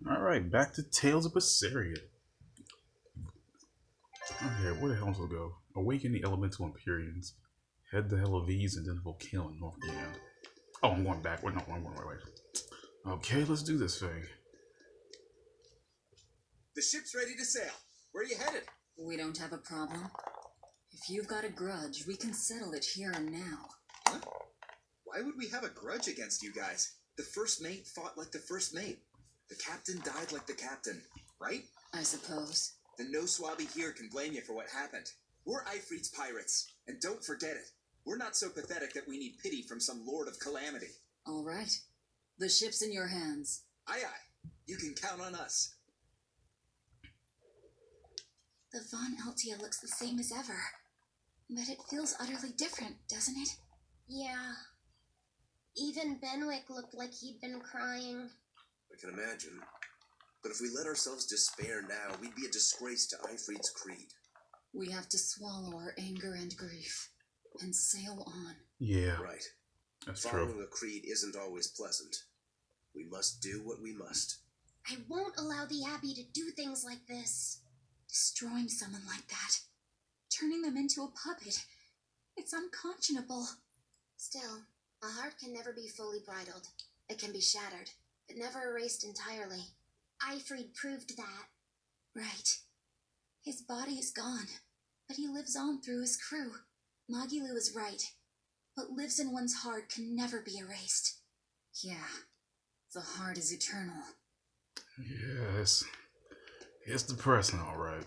Alright, back to Tales of Berseria. Okay, where the hell to go? Awaken the elemental Empyreans. Head to Hell and then Volcano in North Gand. Oh, I'm going back. Wait, no, I'm going right. Okay, let's do this thing. The ship's ready to sail. Where are you headed? We don't have a problem. If you've got a grudge, we can settle it here and now. Huh? Why would we have a grudge against you guys? The first mate fought like the first mate. The captain died like the captain, right? I suppose. Then no swabby here can blame you for what happened. We're Ifrit's pirates, and don't forget it. We're not so pathetic that we need pity from some lord of calamity. All right. The ship's in your hands. Aye, aye. You can count on us. The Von Altia looks the same as ever, but it feels utterly different, doesn't it? Yeah. Even Benwick looked like he'd been crying. I can imagine. But if we let ourselves despair now, we'd be a disgrace to Ifrit's creed. We have to swallow our anger and grief and sail on. Yeah, Right. that's Following true. a creed isn't always pleasant. We must do what we must. I won't allow the Abbey to do things like this. Destroying someone like that, turning them into a puppet, it's unconscionable. Still, a heart can never be fully bridled. It can be shattered, but never erased entirely. Ifrit proved that. Right. His body is gone, but he lives on through his crew. Magilu is right. What lives in one's heart can never be erased. Yeah. The heart is eternal. Yes. It's depressing, alright.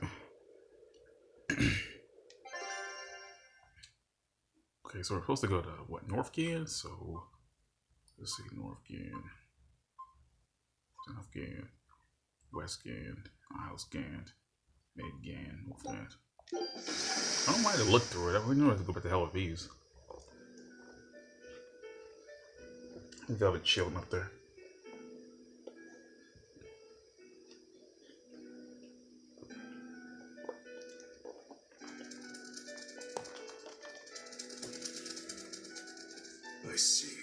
Okay, so we're supposed to go to, what, North Gand? So, let's see, North Gand, South Gand, West Gand, Isles Gand, Mid Gand, North Gand. I don't mind to look through it. We know to go back to Hell of Ease. I think they'll be chilling up there. I see.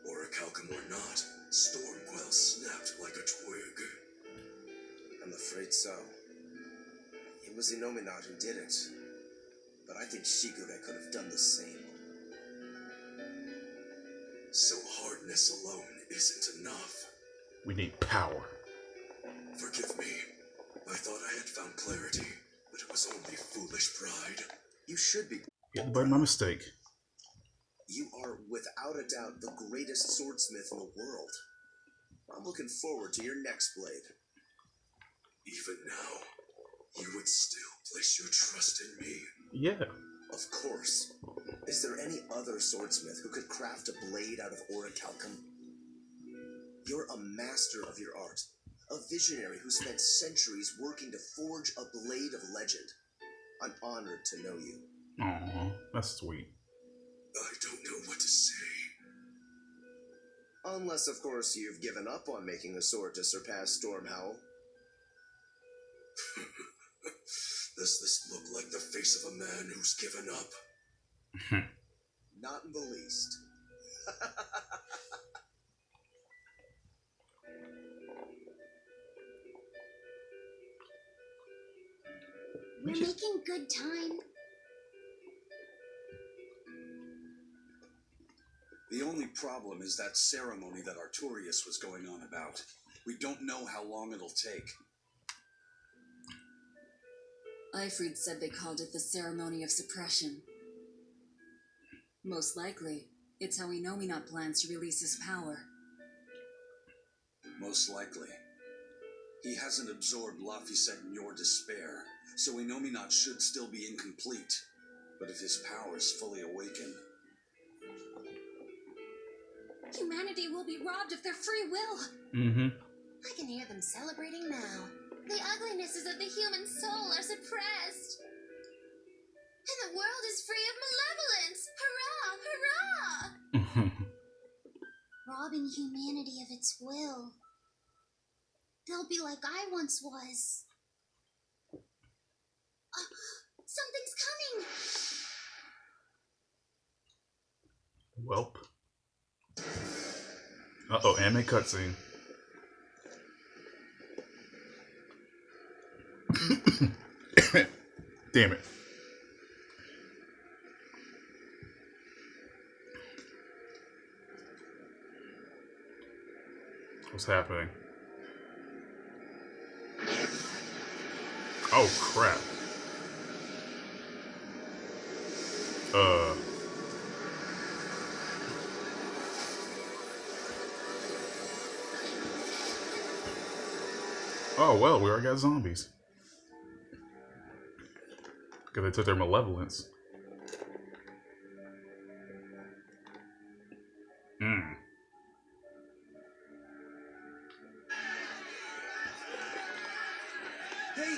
Orichalcum or not, Stormquell snapped like a twig. I'm afraid so. It was Inominat who did it. But I think Shigure could have done the same. So hardness alone isn't enough. We need power. Forgive me. I thought I had found clarity, but it was only foolish pride. You should be. Yeah, but my mistake. You are, without a doubt, the greatest swordsmith in the world. I'm looking forward to your next blade. Even now, you would still place your trust in me. Yeah. Of course. Is there any other swordsmith who could craft a blade out of orichalcum? You're a master of your art. A visionary who spent centuries working to forge a blade of legend. I'm honored to know you. Aw, that's sweet. I don't know what to say. Unless, of course, you've given up on making a sword to surpass Stormhowl. Does this look like the face of a man who's given up? Not in the least. We're making good time. The only problem is that ceremony that Artorius was going on about. We don't know how long it'll take. Ifrit said they called it the Ceremony of Suppression. Most likely, it's how Inominat plans to release his power. Most likely. He hasn't absorbed Laphicet in your despair, so Inominat should still be incomplete. But if his power is fully awakened... Humanity will be robbed of their free will. Mm-hmm. I can hear them celebrating now. The uglinesses of the human soul are suppressed. And the world is free of malevolence! Hurrah! Hurrah! Robbing humanity of its will. They'll be like I once was. Something's coming! Welp. Uh-oh, anime cutscene. Damn it. What's happening? Oh, crap. Oh, well, we already got zombies. Because they took their malevolence. Hey,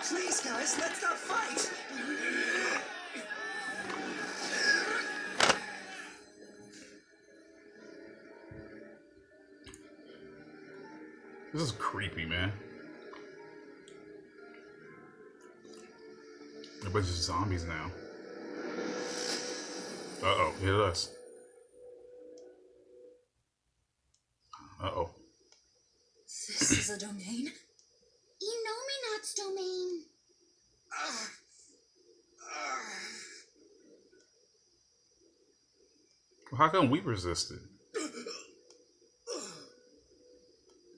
please, guys, let's not fight. This is creepy, man. Everybody's just zombies now. Uh-oh, hit us. Uh-oh. This is a domain? Innominat's domain. Well, how come we resisted?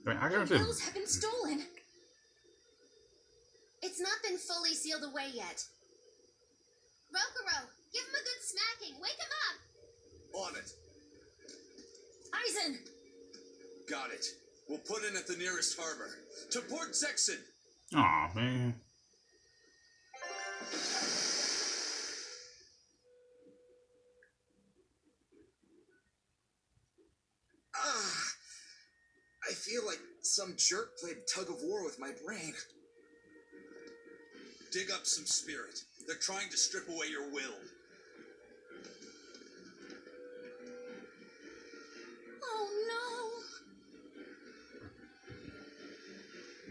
I mean, I The gotta wells have been stolen. It's not been fully sealed away yet. Rokuro, give him a good smacking. Wake him up. On it. Aizen! Got it. We'll put in at the nearest harbor. To Port Zexin. Aw, man. I feel like some jerk played tug of war with my brain. Dig up some spirit. They're trying to strip away your will. Oh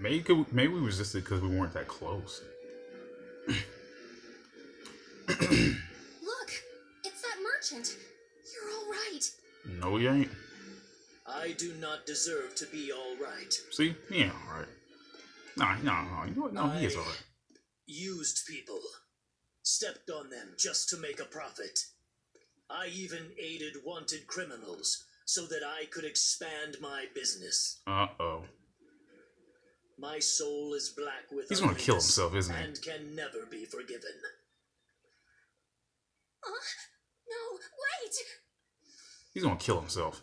Maybe we resisted because we weren't that close. Look! It's that merchant! You're all right! No, he ain't. I do not deserve to be all right. See? He ain't alright. No, you know what? No, he is alright. Used people. Stepped on them just to make a profit. I even aided wanted criminals so that I could expand my business. Uh-oh. My soul is black with He's gonna kill ugliness himself, isn't he? and can never be forgiven. No, wait! He's gonna kill himself.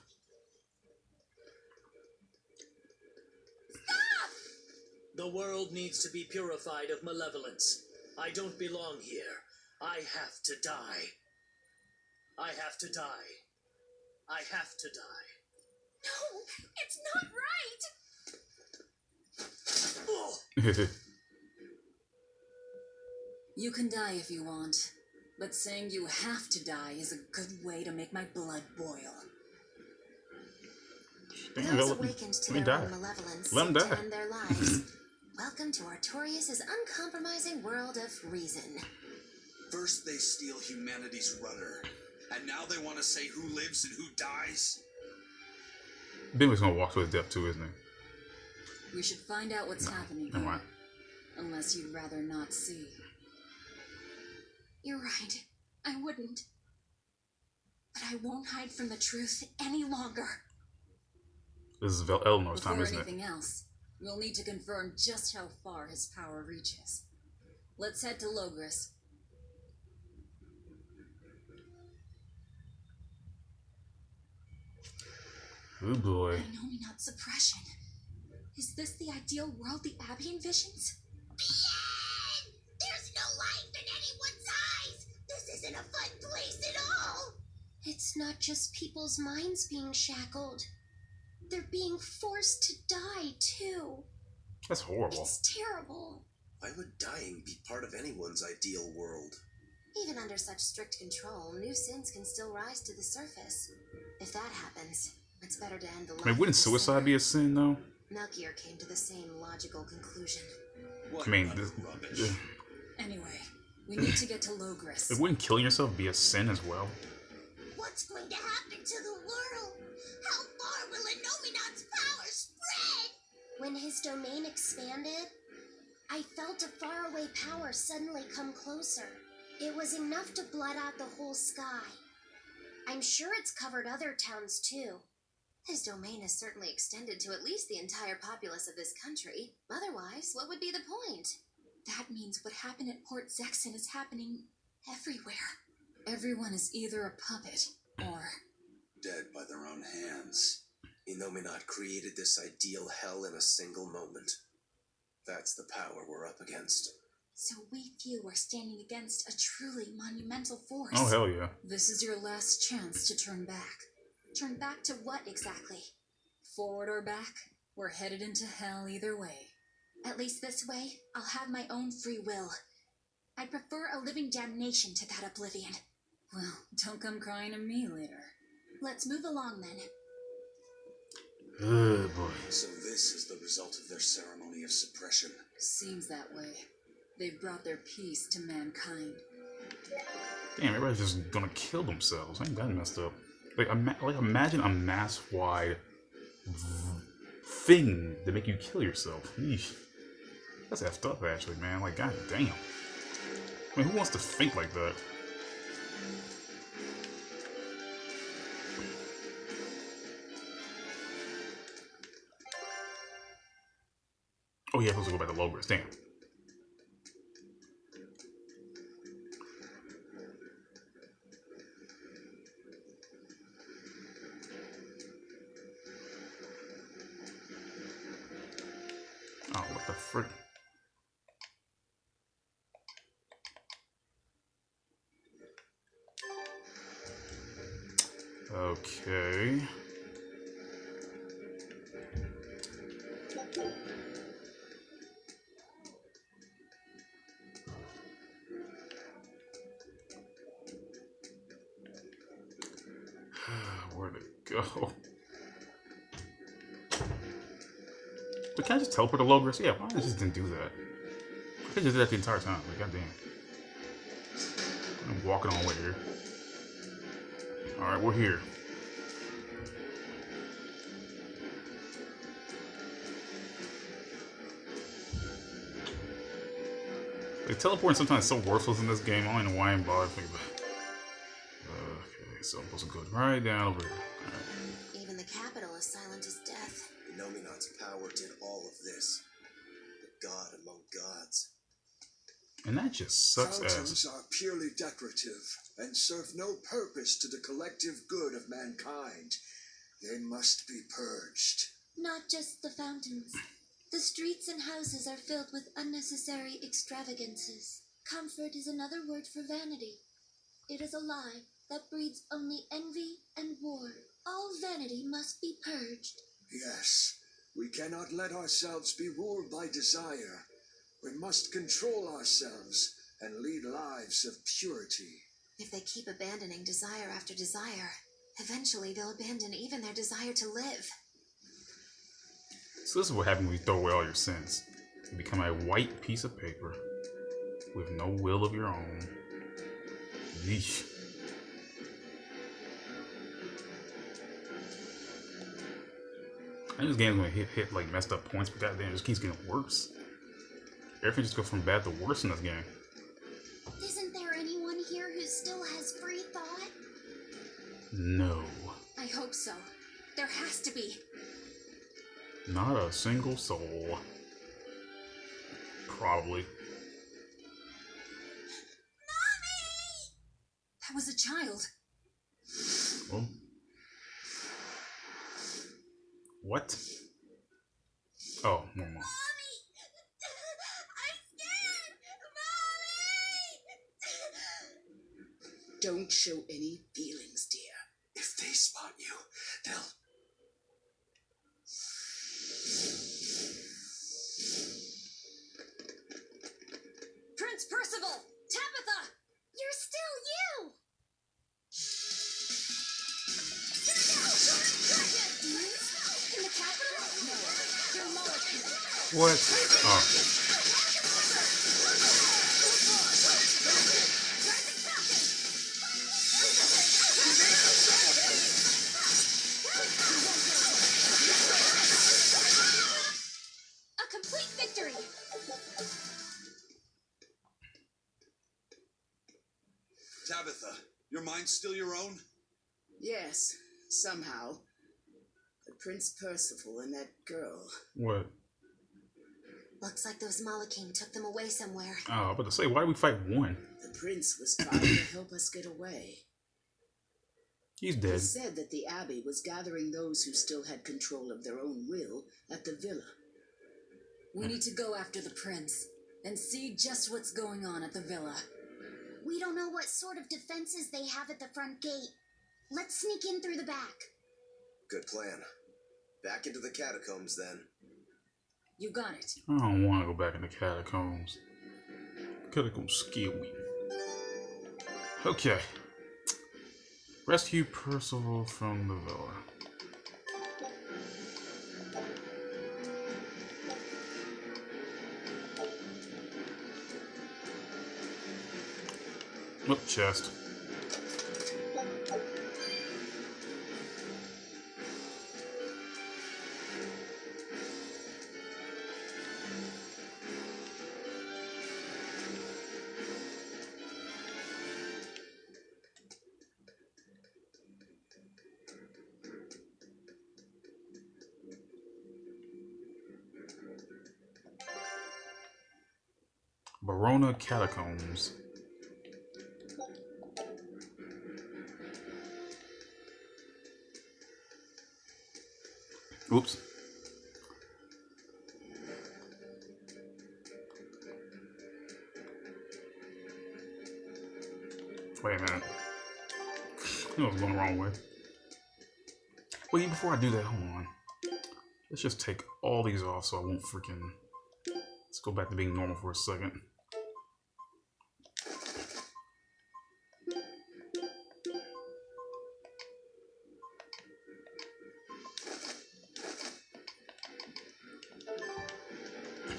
The world needs to be purified of malevolence. I don't belong here. I have to die. I have to die. I have to die. No, it's not right! Oh. You can die if you want, but saying you have to die is a good way to make my blood boil. Damn, Those let awakened to me their die. own malevolence Let 'em seek to die. end their lives. Welcome to Artorias' uncompromising world of reason. First they steal humanity's rudder. And now they want to say who lives and who dies? Bentley's gonna walk to his death too, isn't he? We should find out what's happening Never here. mind. Unless you'd rather not see. You're right. I wouldn't. But I won't hide from the truth any longer. This is Eleanor's time, Before isn't it? anything else, we'll need to confirm just how far his power reaches. Let's head to Logris. Oh boy. Innominat suppression. Is this the ideal world the Abbey envisions? Bien! There's no life in anyone's eyes! This isn't a fun place at all! It's not just people's minds being shackled. They're being forced to die, too. That's horrible. It's terrible. Why would dying be part of anyone's ideal world? Even under such strict control, new sins can still rise to the surface. If that happens, it's better to end the life I mean, wouldn't of the suicide sinner. be a sin, though? Melchior came to the same logical conclusion. What I mean, utter this, rubbish. Anyway, we need to get to Logris. wouldn't killing yourself be a sin as well? What's going to happen to the world? How far will Innominat's power spread? When his domain expanded, I felt a faraway power suddenly come closer. It was enough to blot out the whole sky. I'm sure it's covered other towns too. His domain is certainly extended to at least the entire populace of this country. Otherwise, what would be the point? That means what happened at Port Zexon is happening everywhere. Everyone is either a puppet or... Dead by their own hands. Innominat created this ideal hell in a single moment. That's the power we're up against. So we few are standing against a truly monumental force. Oh, hell yeah. This is your last chance to turn back. Turn back to what exactly? Forward or back, we're headed into hell either way. At least this way, I'll have my own free will. I'd prefer a living damnation to that oblivion. Well, don't come crying to me later. Let's move along then. Oh, boy. So this is the result of their ceremony of suppression. Seems that way. They've brought their peace to mankind. Damn, everybody's just gonna kill themselves. Ain't that messed up? Like, imagine a mass-wide thing to make you kill yourself. Eesh. That's effed up, actually, man. Like, god damn. I mean, who wants to think like that? Oh yeah, I'm supposed to go back to Logos. Damn. Oh, what the frick? Okay. Where'd it go? But can I just teleport to Logos? Yeah, why I just didn't do that? I could just did that the entire time. Like, goddamn. I'm walking all the way here. Alright, we're here. Like, teleporting sometimes is so worthless in this game. I don't even know why I'm bothered thinking about it. Okay, so I'm supposed to go right down over here. Alright. Even the capital is silent as death. Innominat's power did all of this. The god among gods. And that just sucks Fountains ass. are purely decorative and serve no purpose to the collective good of mankind. They must be purged. Not just the fountains. The streets and houses are filled with unnecessary extravagances. Comfort is another word for vanity. It is a lie that breeds only envy and war. All vanity must be purged. Yes, we cannot let ourselves be ruled by desire. We must control ourselves and lead lives of purity. If they keep abandoning desire after desire, eventually they'll abandon even their desire to live. So this is what happens when you throw away all your sins. You become a white piece of paper with no will of your own. Yeesh. I think this game's gonna hit like messed up points, but goddamn, it just keeps getting worse. Everything just goes from bad to worse in this game. Isn't there anyone here who still has free thought? No. I hope so. There has to be. Not a single soul. Probably. That was a child. Well. What? Oh, no more. Don't show any feelings, dear. If they spot you, they'll... Prince Percival! Tabitha! You're still you! In the capital? No. Your molecule. What? Oh. A complete victory! Tabitha, your mind's still your own? Yes, somehow. But Prince Percival and that girl. What? Looks like those Malachim took them away somewhere. Oh, I was about to say, why did we fight one? The prince was trying to help us get away. He's He dead. said that the Abbey was gathering those who still had control of their own will at the villa. We need to go after the prince and see just what's going on at the villa. We don't know what sort of defenses they have at the front gate. Let's sneak in through the back. Good plan. Back into the catacombs, then. You got it. I don't want to go back in the catacombs. Catacombs scare me. Okay. Rescue Percival from the villa. Look, chest. Verona Catacombs. Oops. Wait a minute. I was going the wrong way. Wait, before I do that, hold on. Let's just take all these off so I won't freaking... Let's go back to being normal for a second.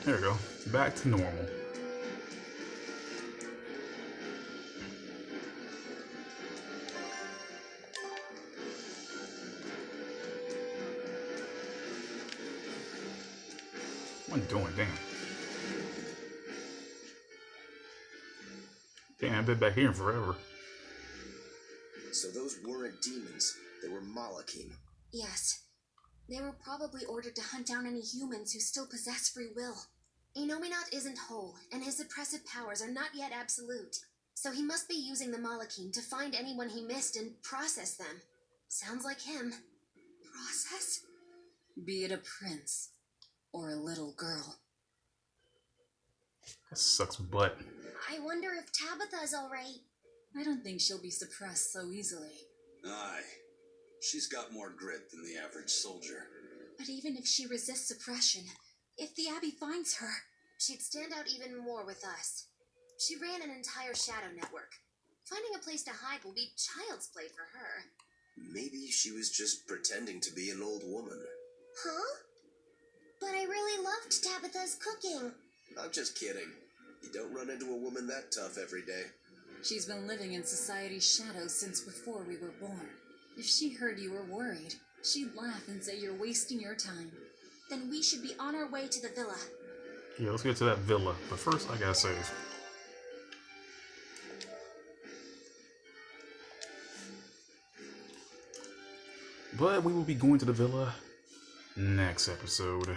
There we go. Back to normal. What am I doing? Damn. Damn, I've been back here forever. So those weren't demons. They were Malachim. Yes. They were probably ordered to hunt down any humans who still possess free will. Inominat isn't whole, and his oppressive powers are not yet absolute. So he must be using the Malachim to find anyone he missed and process them. Sounds like him. Process? Be it a prince or a little girl. That sucks butt. I wonder if Tabitha's alright. I don't think she'll be suppressed so easily. Aye. She's got more grit than the average soldier. But even if she resists suppression, if the Abbey finds her, She'd stand out even more with us. She ran an entire shadow network. Finding a place to hide will be child's play for her. Maybe she was just pretending to be an old woman. Huh? But I really loved Tabitha's cooking. I'm just kidding. You don't run into a woman that tough every day. she's been living in society's shadows since before we were born. If she heard you were worried, she'd laugh and say you're wasting your time. Then we should be on our way to the villa. Yeah, let's get to that villa. But first, I gotta save. But we will be going to the villa next episode.